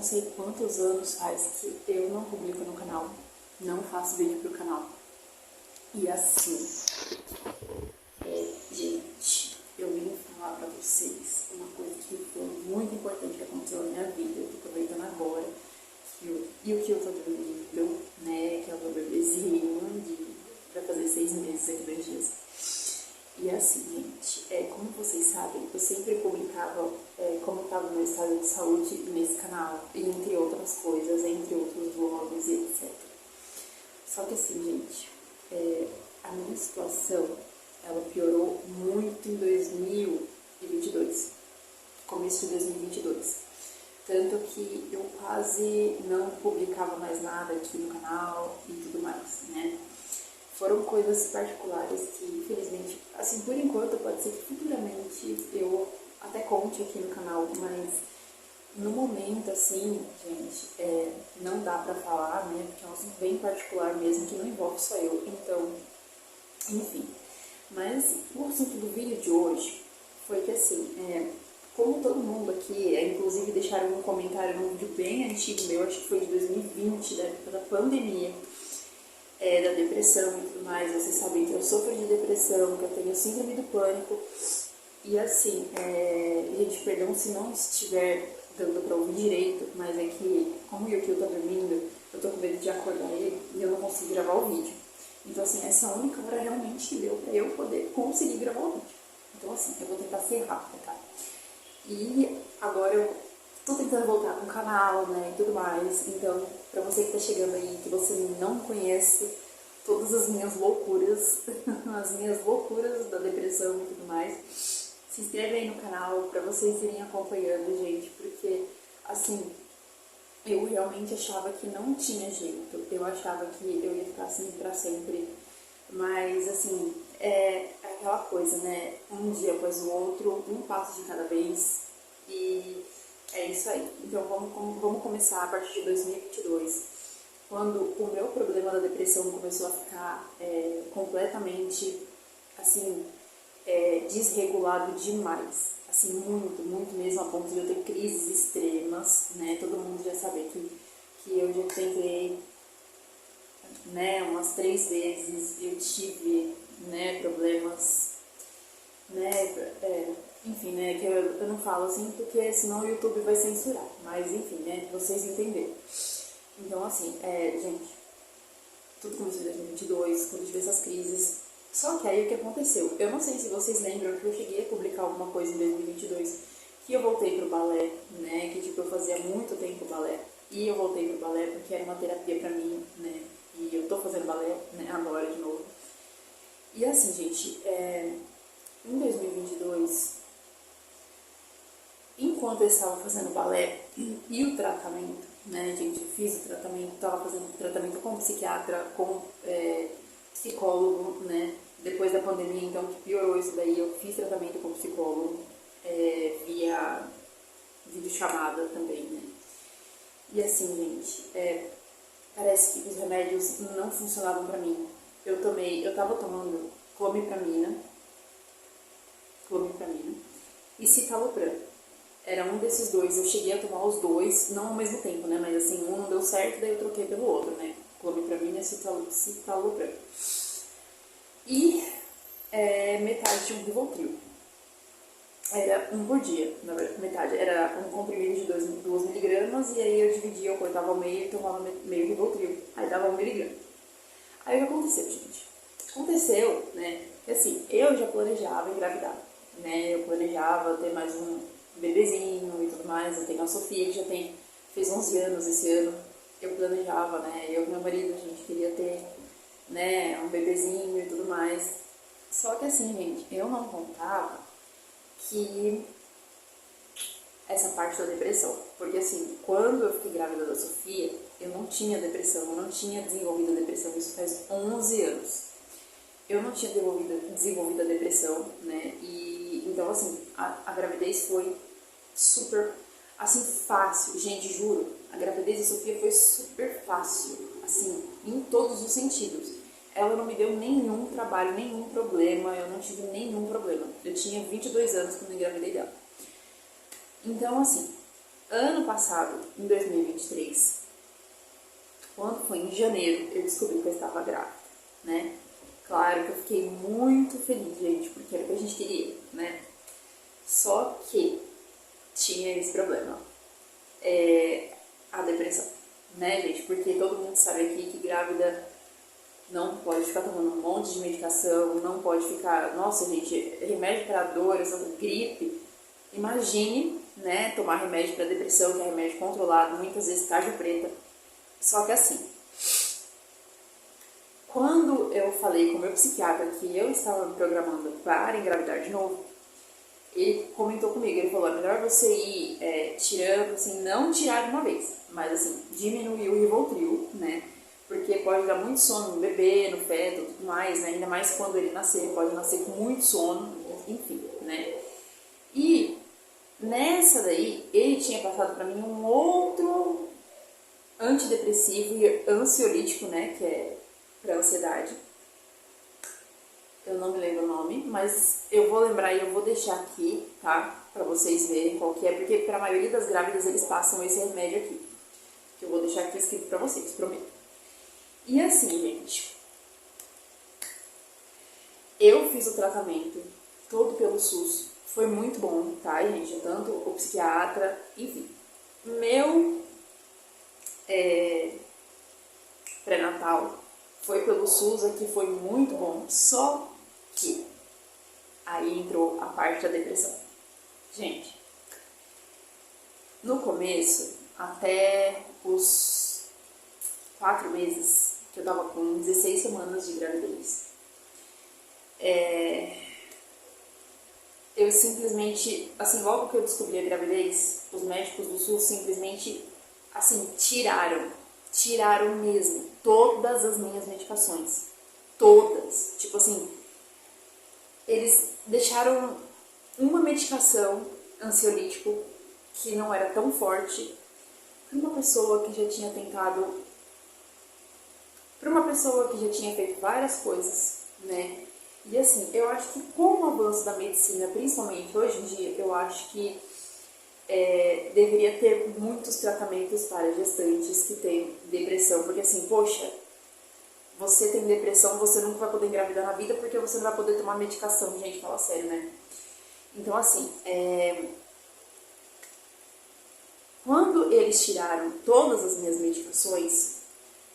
não sei quantos anos faz que eu não publico no canal, não faço vídeo pro canal. E assim, gente, eu vim falar pra vocês uma coisa que foi muito importante que aconteceu na minha vida. Eu tô aproveitando agora que eu tô dormindo, né, que é o meu bebezinho, vai fazer 6 meses aqui 2 dias. E assim, gente, como vocês sabem, eu sempre publicava como estava o meu estado de saúde nesse canal, e entre outras coisas, entre outros vlogs e etc. Só que assim, gente, a minha situação, ela piorou muito em 2022, começo de 2022. Tanto que eu quase não publicava mais nada aqui no canal e tudo mais, né? Foram coisas particulares que, infelizmente, assim, por enquanto, pode ser que futuramente eu até conte aqui no canal, mas no momento, assim, gente, não dá pra falar, né, porque é um assunto bem particular mesmo, que não envolve só eu, então, enfim. Mas o assunto do vídeo de hoje foi que, assim, como todo mundo aqui, inclusive deixaram um comentário num vídeo bem antigo meu, acho que foi de 2020, da época da pandemia, da depressão e tudo mais. Vocês sabem que eu sofro de depressão, que eu tenho síndrome do pânico. E assim, gente, perdão se não estiver dando pra ouvir direito, mas é que, como o Yukio tá dormindo, eu tô com medo de acordar ele e eu não consigo gravar o vídeo. Então assim, essa única hora realmente que deu pra eu poder conseguir gravar o vídeo. Então assim, eu vou tentar ser rápida, tá? E agora eu tô tentando voltar com o canal, né, e tudo mais. Então, pra você que tá chegando aí, que você não conhece todas as minhas loucuras, as minhas loucuras da depressão e tudo mais, se inscreve aí no canal pra vocês irem acompanhando, gente, porque, assim, eu realmente achava que não tinha jeito. Eu achava que eu ia ficar assim pra sempre. Mas, assim, é aquela coisa, né? Um dia após o outro, um passo de cada vez. E é isso aí. Então, vamos começar a partir de 2022. Quando o meu problema da depressão começou a ficar completamente, assim, desregulado demais. Assim, muito, muito mesmo, a ponto de eu ter crises extremas, né? Todo mundo já sabe que eu já tentei, né, umas 3 vezes, eu tive, né, problemas, né, enfim, né, que eu não falo assim porque senão o YouTube vai censurar, mas enfim, né, vocês entenderam. Então assim, gente, tudo começou em 2022, quando eu tive essas crises, só que aí o que aconteceu? Eu não sei se vocês lembram que eu cheguei a publicar alguma coisa em 2022, que eu voltei pro balé, né, que tipo, eu fazia muito tempo balé, e eu voltei pro balé porque era uma terapia pra mim, né, e eu tô fazendo balé, né, agora de novo. E assim, gente, em 2022, enquanto eu estava fazendo balé e o tratamento, né, gente, eu fiz o tratamento, estava fazendo tratamento com psiquiatra, com psicólogo, né, depois da pandemia, então, que piorou isso daí, eu fiz tratamento com psicólogo, via videochamada também, né. E assim, gente, parece que os remédios não funcionavam pra mim. Eu tava tomando clomipramina e citalopram. Era um desses dois, eu cheguei a tomar os dois, não ao mesmo tempo, né, mas assim, um não deu certo, daí eu troquei pelo outro, né, clomipramina e citalopram. E metade de um Rivotril. Era um por dia, na verdade, metade. Era um comprimido de 2 miligramas, e aí eu dividia, eu cortava ao meio e tomava meio Rivotril. Aí dava 1 miligrama. Aí o que aconteceu, gente? Aconteceu, né, que assim, eu já planejava engravidar, né, eu planejava ter mais um bebezinho e tudo mais. Eu tenho a Sofia, que já fez 11 anos esse ano. Eu planejava, né, eu e meu marido, a gente queria ter, né, um bebezinho e tudo mais. Só que assim, gente, eu não contava que essa parte da depressão, porque assim, quando eu fiquei grávida da Sofia, eu não tinha depressão, eu não tinha desenvolvido a depressão, isso faz 11 anos. Eu não tinha desenvolvido a depressão, né, e então assim, a gravidez foi super, assim, fácil, gente, juro, a gravidez da Sofia foi super fácil, assim, em todos os sentidos. Ela não me deu nenhum trabalho, nenhum problema, eu não tive nenhum problema. Eu tinha 22 anos quando eu engravidei dela. Então, assim, Ano passado, em 2023, quando foi em janeiro, eu descobri que eu estava grávida, né? Claro que eu fiquei muito feliz, gente, porque era o que a gente queria, né? Só que tinha esse problema, a depressão, né, gente? Porque todo mundo sabe aqui que grávida não pode ficar tomando um monte de medicação, não pode ficar, nossa, gente, remédio para dor, gripe. Imagine, né, tomar remédio para depressão, que é remédio controlado, muitas vezes tarja preta. Só que assim, quando eu falei com o meu psiquiatra que eu estava me programando para engravidar de novo, ele comentou comigo, ele falou, é melhor você ir tirando, assim, não tirar de uma vez, mas assim, diminuir o Rivotril, né, porque pode dar muito sono no bebê, no feto, tudo mais, né, ainda mais quando ele nascer, ele pode nascer com muito sono, enfim, né, e nessa daí, ele tinha passado para mim um outro antidepressivo e ansiolítico, né, que é para ansiedade. Eu não me lembro o nome, mas eu vou lembrar e eu vou deixar aqui, tá? Pra vocês verem qual que é, porque para a maioria das grávidas eles passam esse remédio aqui. Que eu vou deixar aqui escrito pra vocês, prometo. E assim, gente, eu fiz o tratamento todo pelo SUS. Foi muito bom, tá, gente? Tanto o psiquiatra, enfim. Meu pré-natal foi pelo SUS, aqui foi muito bom. Só que aí entrou a parte da depressão. Gente, no começo, até os 4 meses, que eu tava com 16 semanas de gravidez, eu simplesmente, assim, logo que eu descobri a gravidez, os médicos do SUS simplesmente, assim, tiraram mesmo todas as minhas medicações. Todas. Tipo assim, eles deixaram uma medicação ansiolítico que não era tão forte para uma pessoa que já tinha tentado, para uma pessoa que já tinha feito várias coisas, né? E assim, eu acho que com o avanço da medicina, principalmente hoje em dia, eu acho que deveria ter muitos tratamentos para gestantes que têm depressão, porque assim, poxa, você tem depressão, você nunca vai poder engravidar na vida porque você não vai poder tomar medicação, gente, fala sério, né? Então assim, quando eles tiraram todas as minhas medicações,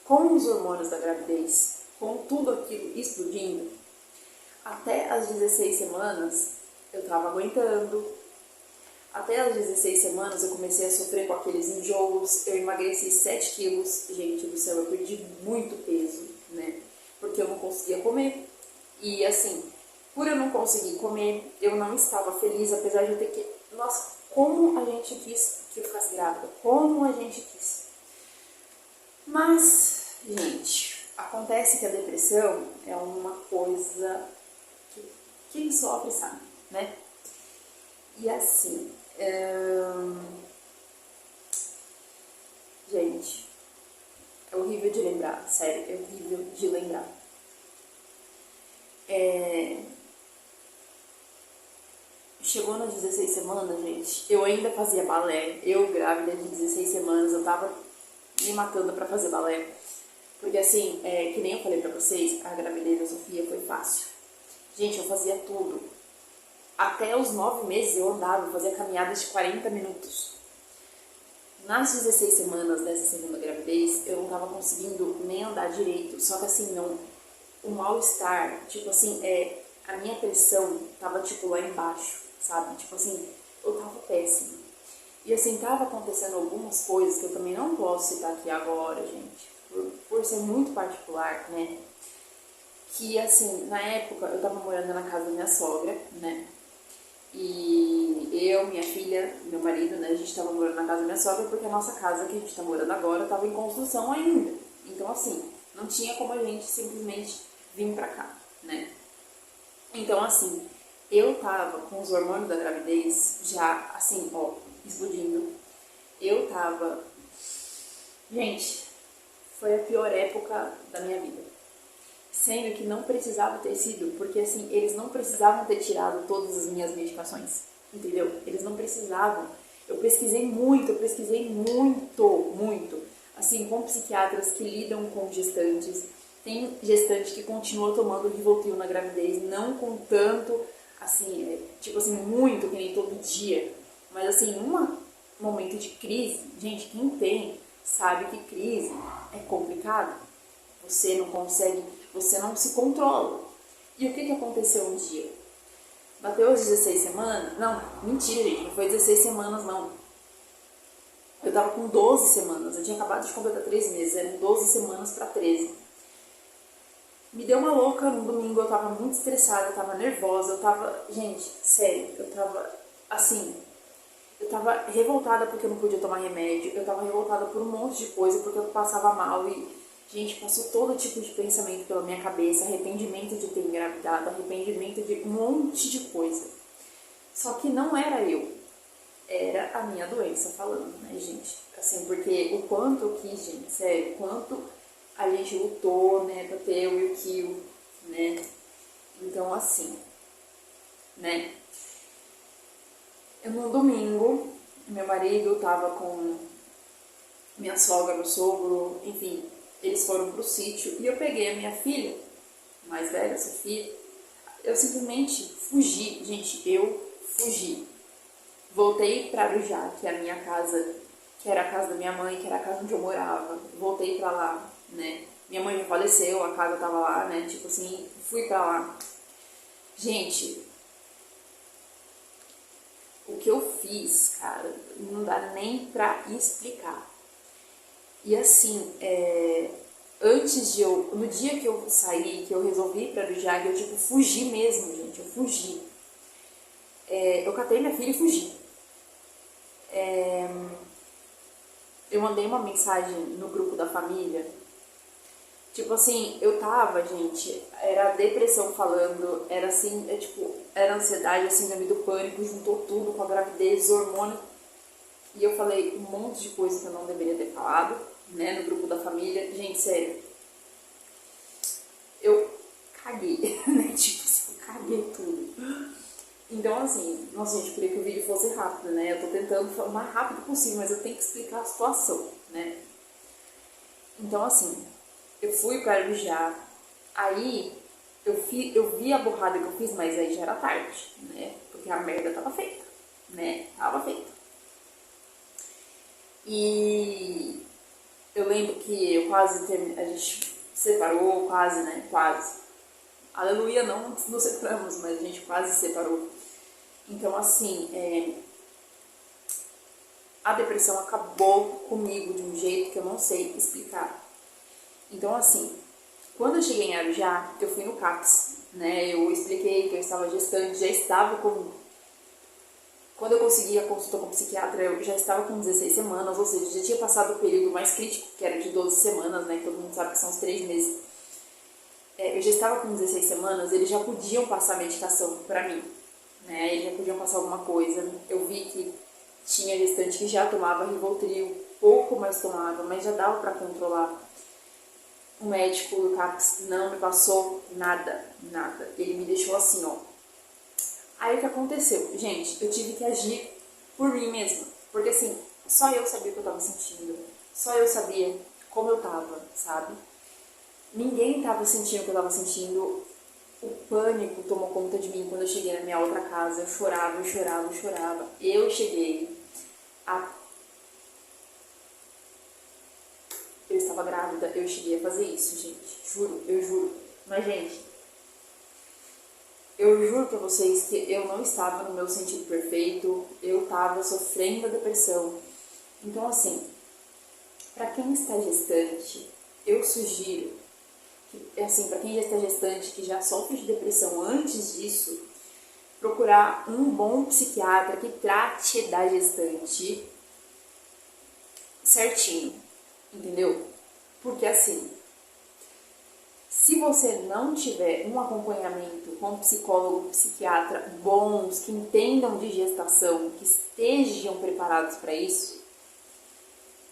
com os hormônios da gravidez, com tudo aquilo explodindo, até as 16 semanas eu tava aguentando. Até as 16 semanas eu comecei a sofrer com aqueles enjoos, eu emagreci 7 quilos, gente do céu, eu perdi muito peso, né? Porque eu não conseguia comer. E assim, por eu não conseguir comer, eu não estava feliz, apesar de eu ter que... Nossa, como a gente quis que eu ficasse grávida, como a gente quis. Mas, gente, acontece que a depressão é uma coisa que quem sofre sabe, né? E assim, gente, é horrível de lembrar, sério, é horrível de lembrar. Chegou nas 16 semanas, gente, eu ainda fazia balé, eu grávida de 16 semanas, eu tava me matando pra fazer balé. Porque assim, que nem eu falei pra vocês, a gravidez da Sofia foi fácil. Gente, eu fazia tudo. Até os 9 meses eu andava, eu fazia caminhadas de 40 minutos. Nas 16 semanas dessa segunda gravidez, eu não tava conseguindo nem andar direito. Só que assim, não, o mal-estar, tipo assim, a minha pressão tava tipo lá embaixo, sabe? Tipo assim, eu tava péssima. E assim, tava acontecendo algumas coisas que eu também não posso citar aqui agora, gente, por ser muito particular, né? Que assim, na época eu tava morando na casa da minha sogra, né? E eu, minha filha, meu marido, né? A gente tava morando na casa da minha sogra porque a nossa casa que a gente tá morando agora tava em construção ainda. Então assim, não tinha como a gente simplesmente vir pra cá, né? Então assim, eu tava com os hormônios da gravidez já assim, ó, explodindo. Eu tava... Gente, foi a pior época da minha vida. Sendo que não precisava ter sido, porque assim, eles não precisavam ter tirado todas as minhas medicações, entendeu? Eles não precisavam. Eu pesquisei muito, assim, com psiquiatras que lidam com gestantes. Tem gestante que continua tomando Rivotril na gravidez, não com tanto, assim, tipo assim, muito, que nem todo dia. Mas assim, um momento de crise, gente, quem tem sabe que crise é complicado. Você não consegue, você não se controla. E o que aconteceu um dia? Bateu as 16 semanas? Não, mentira, gente, não foi 16 semanas, não. Eu tava com 12 semanas, eu tinha acabado de completar 3 meses, eram 12 semanas para 13. Me deu uma louca no domingo, eu tava muito estressada, eu tava nervosa, eu tava... Gente, sério, eu tava assim... Eu tava revoltada porque eu não podia tomar remédio, eu tava revoltada por um monte de coisa, porque eu passava mal e, gente, passou todo tipo de pensamento pela minha cabeça, arrependimento de ter engravidado, arrependimento de um monte de coisa. Só que não era eu, era a minha doença falando, né, gente? Assim, porque o quanto eu quis, gente, sério, o quanto a gente lutou, né, pra ter o Will Kill, né? Então, assim, né? No domingo, meu marido tava com minha sogra, meu sogro, enfim, eles foram pro sítio e eu peguei a minha filha, mais velha, Sofia, eu simplesmente fugi, gente, eu fugi. Voltei pra Arujá, que é a minha casa, que era a casa da minha mãe, que era a casa onde eu morava, voltei pra lá, né, minha mãe já faleceu, a casa tava lá, né, tipo assim, fui pra lá. Gente, o que eu fiz, cara, não dá nem pra explicar. E assim, antes de eu... No dia que eu saí, que eu resolvi ir pra Arujá, eu tipo, fugi mesmo, gente, eu fugi. Eu catei minha filha e fugi. Eu mandei uma mensagem no grupo da família. Tipo assim, eu tava, gente, era depressão falando, era assim, tipo, era ansiedade, assim, síndrome do pânico, juntou tudo com a gravidez, hormônio. E eu falei um monte de coisa que eu não deveria ter falado, né, no grupo da família. Gente, sério, eu caguei, né, tipo assim, eu caguei tudo. Então, assim, nossa, gente, eu queria que o vídeo fosse rápido, né, eu tô tentando o mais rápido possível, mas eu tenho que explicar a situação, né. Então, assim, eu fui para Arujá, aí eu vi a borrada que eu fiz, mas aí já era tarde, né, porque a merda tava feita, né, tava feita. E eu lembro que eu quase a gente separou, quase, né, quase. Aleluia, não nos separamos, mas a gente quase se separou. Então, assim, a depressão acabou comigo de um jeito que eu não sei explicar. Então, assim, quando eu cheguei em Arujá, eu fui no CAPS, né? Eu expliquei que eu estava gestante, já estava com... Quando eu consegui a consulta com o psiquiatra, eu já estava com 16 semanas, ou seja, já tinha passado o período mais crítico, que era de 12 semanas, né? Que todo mundo sabe que são os 3 meses. Eu já estava com 16 semanas, eles já podiam passar medicação pra mim, né? Eles já podiam passar alguma coisa. Eu vi que tinha gestante que já tomava Rivotril, pouco mais tomava, mas já dava pra controlar. O médico do CAPS não me passou nada, nada. Ele me deixou assim, ó. Aí o que aconteceu? Gente, eu tive que agir por mim mesma. Porque assim, só eu sabia o que eu tava sentindo. Só eu sabia como eu tava, sabe? Ninguém tava sentindo o que eu tava sentindo. O pânico tomou conta de mim quando eu cheguei na minha outra casa. Eu chorava, eu chorava, eu chorava. Eu cheguei a... Eu estava grávida, eu cheguei a fazer isso, gente. Juro, eu juro. Mas, gente, eu juro pra vocês que eu não estava no meu sentido perfeito. Eu estava sofrendo da depressão. Então, assim, pra quem está gestante, eu sugiro que, assim, pra quem já está gestante, que já sofre de depressão antes disso, procurar um bom psiquiatra que trate da gestante certinho, entendeu? Porque assim, se você não tiver um acompanhamento com psicólogo, psiquiatra bons, que entendam de gestação, que estejam preparados para isso,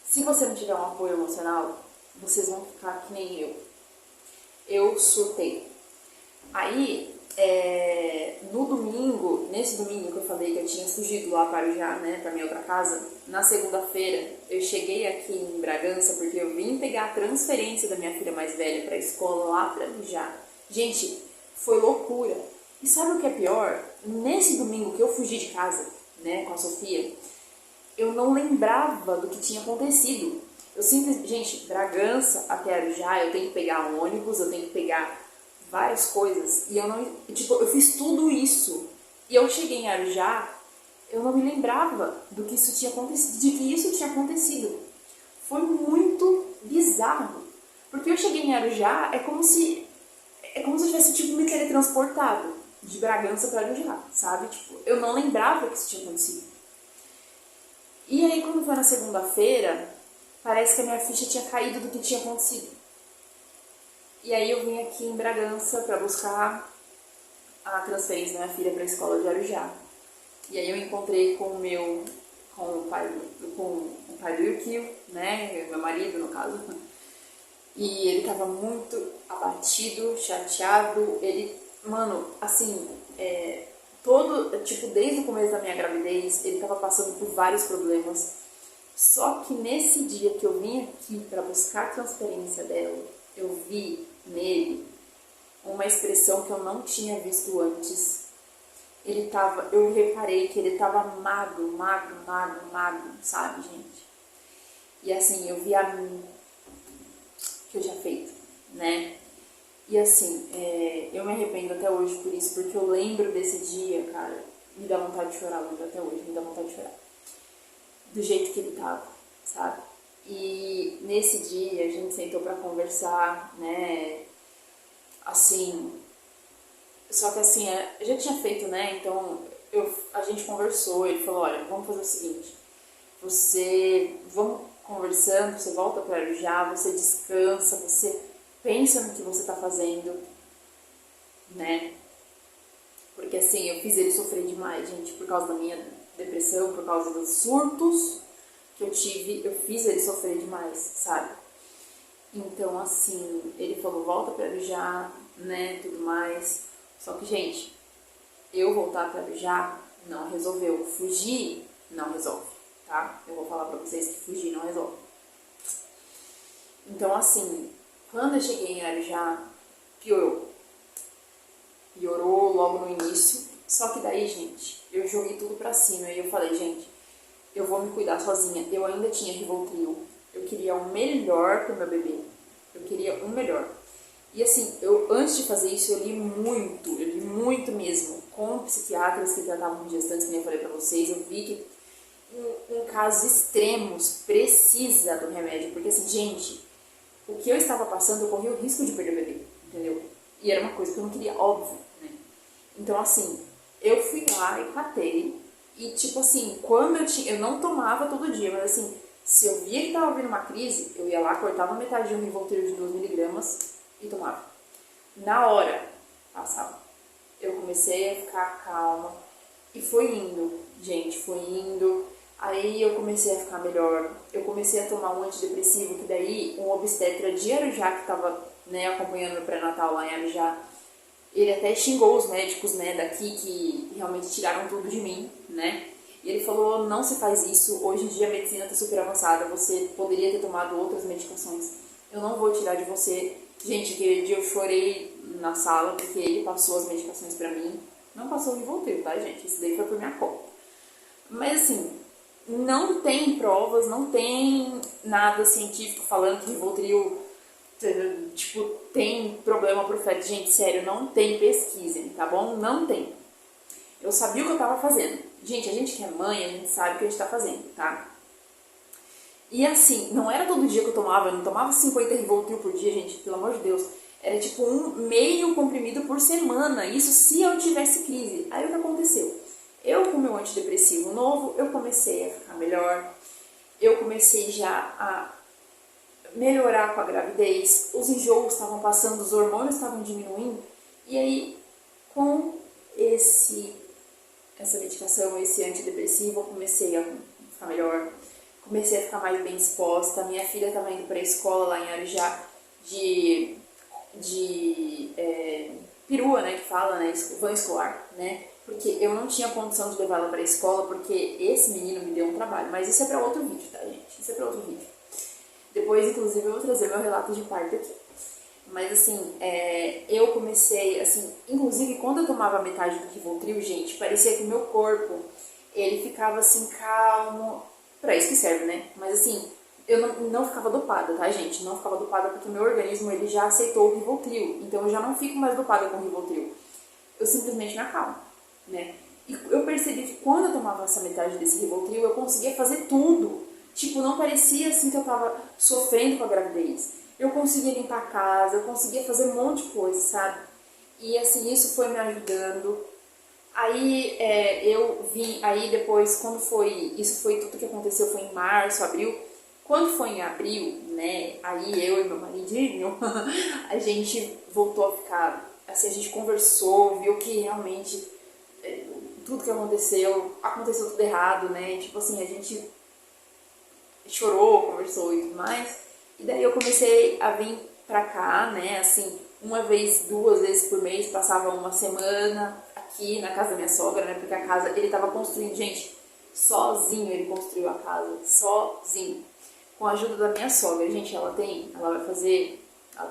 se você não tiver um apoio emocional, vocês vão ficar que nem eu. Eu surtei. Aí, no domingo, nesse domingo que eu falei que eu tinha fugido lá para Arujá, né, para minha outra casa, na segunda-feira eu cheguei aqui em Bragança porque eu vim pegar a transferência da minha filha mais velha para a escola lá para Arujá. Gente, foi loucura. E sabe o que é pior? Nesse domingo que eu fugi de casa, né, com a Sofia, eu não lembrava do que tinha acontecido. Eu simplesmente, gente, Bragança até Arujá, eu tenho que pegar um ônibus, eu tenho que pegar várias coisas, e eu não, tipo, eu fiz tudo isso, e eu cheguei em Arujá, eu não me lembrava do que isso tinha acontecido, de que isso tinha acontecido. Foi muito bizarro, porque eu cheguei em Arujá, é como se eu tivesse, tipo, me teletransportado de Bragança para Arujá, sabe? Tipo, eu não lembrava que isso tinha acontecido. E aí, quando foi na segunda-feira, parece que a minha ficha tinha caído do que tinha acontecido. E aí eu vim aqui em Bragança para buscar a transferência da minha filha para a escola de Arujá. E aí eu encontrei com o pai do Yukio, né, meu marido no caso. E ele tava muito abatido, chateado. Ele, mano, assim, desde o começo da minha gravidez, ele tava passando por vários problemas. Só que nesse dia que eu vim aqui para buscar a transferência dela, eu vi nele uma expressão que eu não tinha visto antes. Eu reparei que ele tava magro, sabe, gente? E assim, eu vi a mim, que eu tinha feito, né? E assim, eu me arrependo até hoje por isso, porque eu lembro desse dia, cara, me dá vontade de chorar, lembro até hoje, me dá vontade de chorar. Do jeito que ele tava, sabe? E nesse dia a gente sentou pra conversar, né? Assim, só que assim, eu já tinha feito, né? Então a gente conversou, ele falou, olha, vamos fazer o seguinte, vamos conversando, você volta pra Arujá, você descansa, você pensa no que você tá fazendo, né? Porque assim, eu fiz ele sofrer demais, gente, por causa da minha depressão, por causa dos surtos que eu tive, eu fiz ele sofrer demais, sabe? Então, assim, ele falou, volta pra Arujá, né, tudo mais. Só que, gente, eu voltar pra Arujá não resolveu. Fugir não resolve, tá? Eu vou falar pra vocês que fugir não resolve. Então, assim, quando eu cheguei em Arujá, piorou. Piorou logo no início. Só que daí, gente, eu joguei tudo pra cima e eu falei, gente, eu vou me cuidar sozinha. Eu ainda tinha Rivotril. Eu queria o melhor pro meu bebê. Eu queria o melhor. E assim, antes de fazer isso, eu li muito mesmo, com psiquiatras que tratavam de gestantes, como eu falei pra vocês. Eu vi que em casos extremos precisa do remédio. Porque assim, gente, o que eu estava passando, eu corria o risco de perder o bebê, entendeu? E era uma coisa que eu não queria, óbvio, né? Então assim, eu fui lá e catei. E tipo assim, eu não tomava todo dia, mas assim, se eu via que tava vindo uma crise, eu ia lá, cortava metade de um Rivotril de 2mg e tomava. Na hora, passava. Eu comecei a ficar calma e foi indo, gente, foi indo. Aí eu comecei a ficar melhor. Eu comecei a tomar um antidepressivo, que daí um obstetra de Arujá, que tava, né, acompanhando meu pré-natal lá em Arujá, ele até xingou os médicos, né, daqui, que realmente tiraram tudo de mim, né? E ele falou, não se faz isso, hoje em dia a medicina está super avançada, você poderia ter tomado outras medicações, eu não vou tirar de você. Gente, aquele dia eu chorei na sala, porque ele passou as medicações pra mim, não passou o Rivotril, tá, gente? Isso daí foi por minha conta. Mas assim, não tem provas, não tem nada científico falando que Rivotril, tipo, tem problema pro feto. Gente, sério, não tem pesquisa, tá bom? Não tem. Eu sabia o que eu tava fazendo. Gente, a gente que é mãe, a gente sabe o que a gente tá fazendo, tá? E assim, não era todo dia que eu tomava, eu não tomava 50 Rivotril por dia, gente, pelo amor de Deus. Era tipo meio comprimido por semana, isso se eu tivesse crise. Aí o que aconteceu? Eu com meu antidepressivo novo, eu comecei a ficar melhor, eu comecei já a melhorar com a gravidez, os enjoos estavam passando, os hormônios estavam diminuindo, e aí com essa medicação, esse antidepressivo, eu comecei a ficar melhor, comecei a ficar mais bem disposta. Minha filha estava indo para a escola lá em Arujá perua, né, que fala, né, van escolar, né, porque eu não tinha condição de levar ela para a escola, porque esse menino me deu um trabalho, mas isso é para outro vídeo, tá, gente? Isso é para outro vídeo. Depois, inclusive, eu vou trazer meu relato de parto aqui. Mas, assim, eu comecei, assim, inclusive, quando eu tomava metade do Rivotril, gente, parecia que o meu corpo, ele ficava, assim, calmo, pra isso que serve, né? Mas, assim, eu não ficava dopada, tá, gente? Não ficava dopada porque o meu organismo, ele já aceitou o Rivotril, então eu já não fico mais dopada com o Rivotril. Eu simplesmente me acalmo, né? E eu percebi que quando eu tomava essa metade desse Rivotril, eu conseguia fazer tudo. Tipo, não parecia assim que eu tava sofrendo com a gravidez. Eu conseguia limpar a casa, eu conseguia fazer um monte de coisa, sabe? E assim, isso foi me ajudando. Aí eu vim, aí depois, quando foi, isso foi tudo que aconteceu, foi em março, abril. Quando foi em abril, né, aí eu e meu maridinho, a gente voltou a ficar, assim, a gente conversou, viu que realmente tudo que aconteceu tudo errado, né, tipo assim, a gente chorou, conversou e tudo mais. E daí eu comecei a vir pra cá, né, assim, uma vez, 2 vezes por mês, passava uma semana aqui na casa da minha sogra, né, porque a casa, ele tava construindo, gente, sozinho ele construiu a casa, sozinho, com a ajuda da minha sogra. Gente, ela tem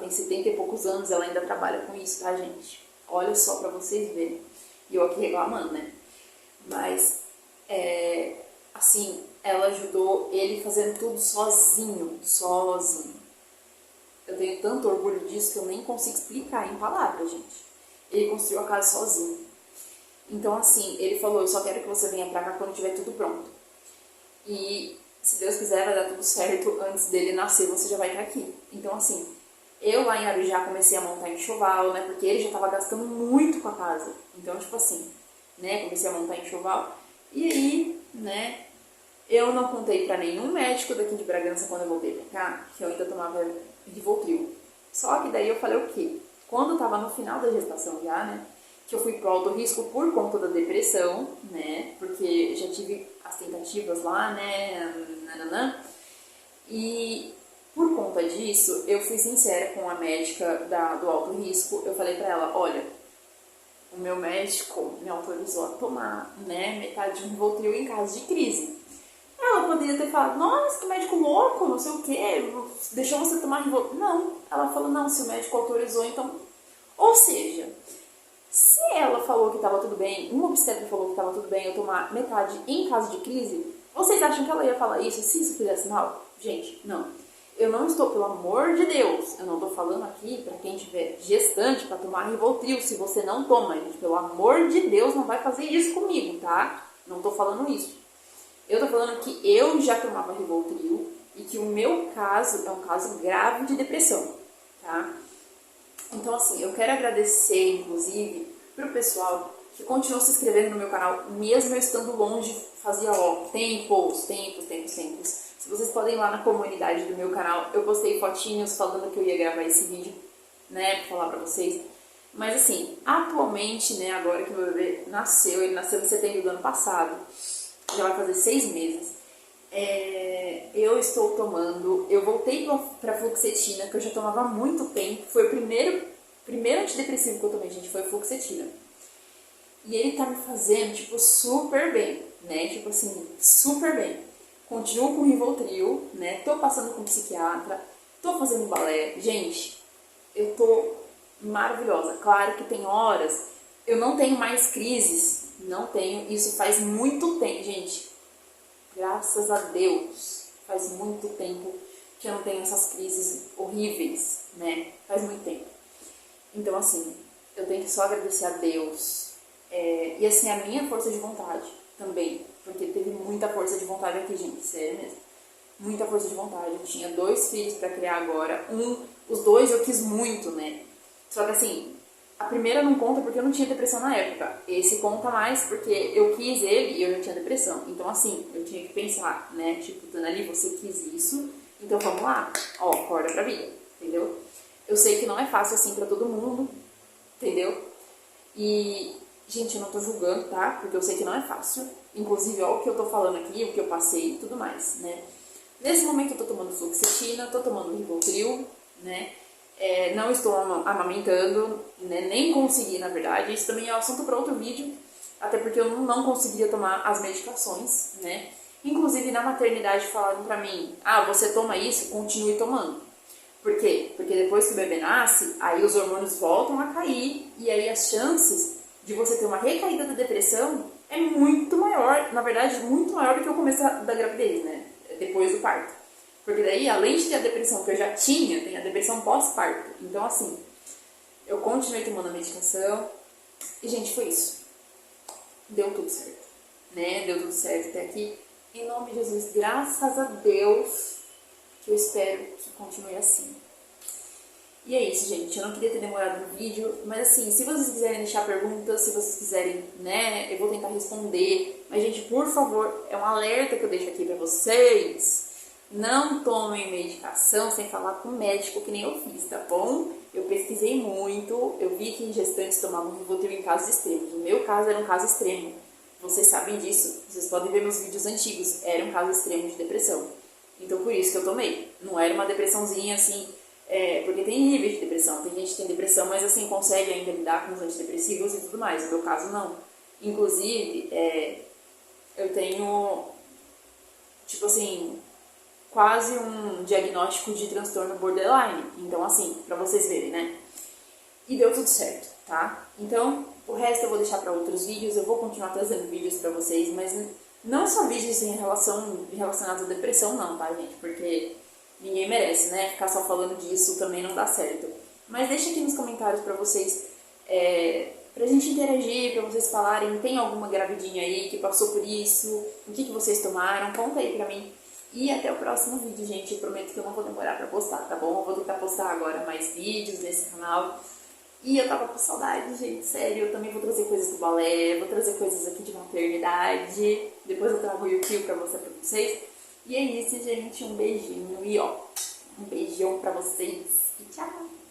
70 e poucos anos, ela ainda trabalha com isso, tá, gente? Olha só pra vocês verem. E eu aqui reclamando, né? Mas, assim, ela ajudou ele fazendo tudo sozinho, sozinho. Eu tenho tanto orgulho disso que eu nem consigo explicar em palavras, gente. Ele construiu a casa sozinho. Então, assim, ele falou, eu só quero que você venha pra cá quando tiver tudo pronto. E, se Deus quiser, vai dar tudo certo antes dele nascer, você já vai estar aqui. Então, assim, eu lá em Arujá comecei a montar enxoval, né, porque ele já tava gastando muito com a casa. Então, tipo assim, né, comecei a montar enxoval. E aí, né, eu não contei pra nenhum médico daqui de Bragança quando eu voltei pra cá, que eu ainda tomava Rivotril. Só que daí eu falei o quê? Quando tava no final da gestação já, né, que eu fui pro alto risco por conta da depressão, né, porque já tive as tentativas lá, né, nananã, e por conta disso, eu fui sincera com a médica do alto risco. Eu falei pra ela, olha, o meu médico me autorizou a tomar, né, metade de um Rivotril em caso de crise. Ela poderia ter falado, nossa, que médico louco, não sei o que, deixou você tomar Rivotril. Não, ela falou, não, se o médico autorizou, então... Ou seja, se ela falou que estava tudo bem, uma obstetra falou que estava tudo bem eu tomar metade em caso de crise, vocês acham que ela ia falar isso se isso fizesse mal? Gente, não. Eu não estou, pelo amor de Deus, eu não estou falando aqui para quem tiver gestante para tomar Rivotril, se você não toma, gente, pelo amor de Deus, não vai fazer isso comigo, tá? Não estou falando isso. Eu estou falando que eu já tomava Rivotril e que o meu caso é um caso grave de depressão, tá? Então, assim, eu quero agradecer, inclusive, pro pessoal que continuou se inscrevendo no meu canal, mesmo eu estando longe, fazia, tempos. Se vocês podem ir lá na comunidade do meu canal, eu postei fotinhos falando que eu ia gravar esse vídeo, né, pra falar pra vocês. Mas, assim, atualmente, né, agora que meu bebê nasceu, ele nasceu em setembro do ano passado, já vai fazer 6 meses, eu estou tomando, eu voltei pra fluoxetina, que eu já tomava há muito tempo, foi o primeiro antidepressivo que eu tomei, gente, foi a fluoxetina. E ele tá me fazendo, tipo, super bem, né, tipo assim, super bem. Continuo com o Rivotril, né, tô passando com psiquiatra, tô fazendo balé, gente, eu tô maravilhosa. Claro que tem horas, eu não tenho mais crises, não tenho, isso faz muito tempo, gente. Graças a Deus, faz muito tempo que eu não tenho essas crises horríveis, né? Faz muito tempo. Então, assim, eu tenho que só agradecer a Deus. E, assim, a minha força de vontade também. Porque teve muita força de vontade aqui, gente. Sério mesmo. Muita força de vontade. Eu tinha 2 filhos pra criar agora. Os 2 eu quis muito, né? Só que, assim, a primeira não conta porque eu não tinha depressão na época. Esse conta mais porque eu quis ele e eu já tinha depressão. Então, assim, eu tinha que pensar, né? Tipo, Tanali, você quis isso, então vamos lá. Ó, acorda pra vida, entendeu? Eu sei que não é fácil assim pra todo mundo, entendeu? E, gente, eu não tô julgando, tá? Porque eu sei que não é fácil. Inclusive, ó, o que eu tô falando aqui, o que eu passei e tudo mais, né? Nesse momento eu tô tomando fluoxetina, tô tomando Rivotril, né? Não estou amamentando, né, nem consegui, na verdade. Isso também é assunto para outro vídeo, até porque eu não conseguia tomar as medicações, né? Inclusive, na maternidade falaram pra mim, você toma isso, continue tomando. Por quê? Porque depois que o bebê nasce, aí os hormônios voltam a cair, e aí as chances de você ter uma recaída da depressão é muito maior, na verdade, muito maior do que o começo da gravidez, né? Depois do parto. Porque daí, além de ter a depressão que eu já tinha, tem a depressão pós-parto. Então, assim, eu continuei tomando a medicação e, gente, foi isso. Deu tudo certo, né? Deu tudo certo até aqui. Em nome de Jesus, graças a Deus, que eu espero que continue assim. E é isso, gente. Eu não queria ter demorado no vídeo, mas assim, se vocês quiserem deixar perguntas, se vocês quiserem, né, eu vou tentar responder. Mas, gente, por favor, é um alerta que eu deixo aqui pra vocês. Não tomem medicação sem falar com o médico, que nem eu fiz, tá bom? Eu pesquisei muito, eu vi que gestantes tomavam Rivotril em casos extremos. O meu caso era um caso extremo. Vocês sabem disso, vocês podem ver meus vídeos antigos. Era um caso extremo de depressão. Então, por isso que eu tomei. Não era uma depressãozinha assim, porque tem níveis de depressão. Tem gente que tem depressão, mas assim, consegue ainda lidar com os antidepressivos e tudo mais. No meu caso, não. Inclusive, eu tenho, tipo assim, quase um diagnóstico de transtorno borderline. Então, assim, pra vocês verem, né? E deu tudo certo, tá? Então, o resto eu vou deixar pra outros vídeos. Eu vou continuar trazendo vídeos pra vocês, mas não só vídeos relacionados à depressão, não, tá, gente? Porque ninguém merece, né? Ficar só falando disso também não dá certo. Mas deixa aqui nos comentários pra vocês, pra gente interagir, pra vocês falarem, tem alguma gravidinha aí que passou por isso? O que vocês tomaram? Conta aí pra mim. E até o próximo vídeo, gente. Eu prometo que eu não vou demorar pra postar, tá bom? Eu vou tentar postar agora mais vídeos nesse canal. E eu tava com saudade, gente, sério. Eu também vou trazer coisas do balé, vou trazer coisas aqui de maternidade. Depois eu trago o YouTube pra mostrar pra vocês. E é isso, gente. Um beijinho e um beijão pra vocês. E tchau!